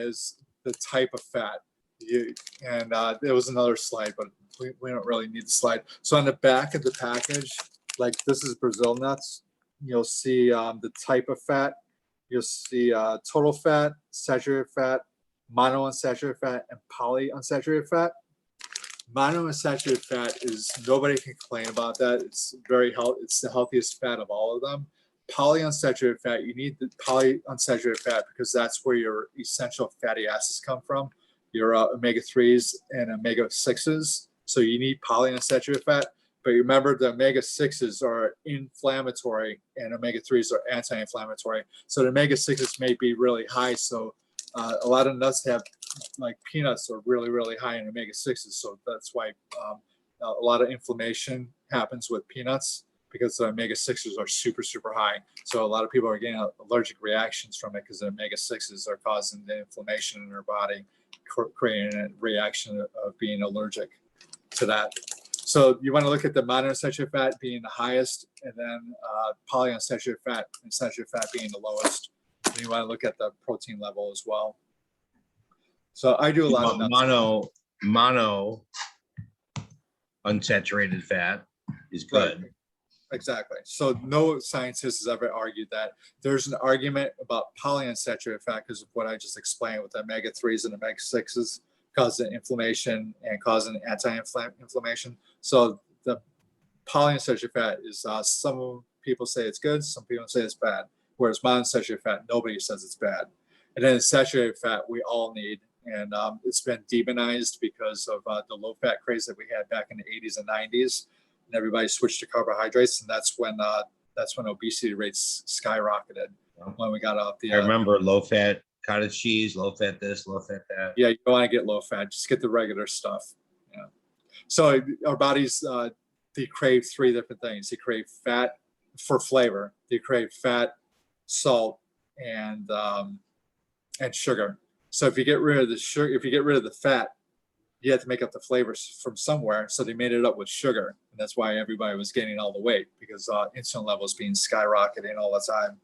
is the type of fat. There was another slide, but we don't really need the slide. So on the back of the package, like this is Brazil nuts, you'll see the type of fat. You'll see total fat, saturated fat, monounsaturated fat, and polyunsaturated fat. Monounsaturated fat is, nobody can complain about that. It's very healthy. It's the healthiest fat of all of them. Polyunsaturated fat, you need the polyunsaturated fat because that's where your essential fatty acids come from, your omega-3s and omega-6s. So you need polyunsaturated fat. But remember, the omega-6s are inflammatory and omega-3s are anti-inflammatory. So the omega-6s may be really high. So a lot of nuts have, like peanuts are really, really high in omega-6s. So that's why a lot of inflammation happens with peanuts, because the omega-6s are super, super high. So a lot of people are getting allergic reactions from it because the omega-6s are causing the inflammation in their body, creating a reaction of being allergic to that. So you want to look at the monounsaturated fat being the highest, and then polyunsaturated fat and saturated fat being the lowest. And you want to look at the protein level as well. So I do a lot of nuts. Mono unsaturated fat is good. Right. Exactly. So no scientist has ever argued that. There's an argument about polyunsaturated fat because of what I just explained with omega-3s and omega-6s causing inflammation and causing anti-inflammation. So the polyunsaturated fat is, some people say it's good, some people say it's bad. Whereas monounsaturated fat, nobody says it's bad. And then saturated fat, we all need. And it's been demonized because of the low-fat craze that we had back in the 80s and 90s. And everybody switched to carbohydrates, and that's when obesity rates skyrocketed. When we got off the I remember low-fat cottage cheese, low-fat this, low-fat that. Yeah, you don't want to get low-fat. Just get the regular stuff. Yeah. So our bodies, they crave three different things. They crave fat for flavor. They crave fat, salt, and sugar. So if you get rid of the sugar, if you get rid of the fat, you have to make up the flavors from somewhere. So they made it up with sugar. And that's why everybody was gaining all the weight, because insulin levels being skyrocketing all the time.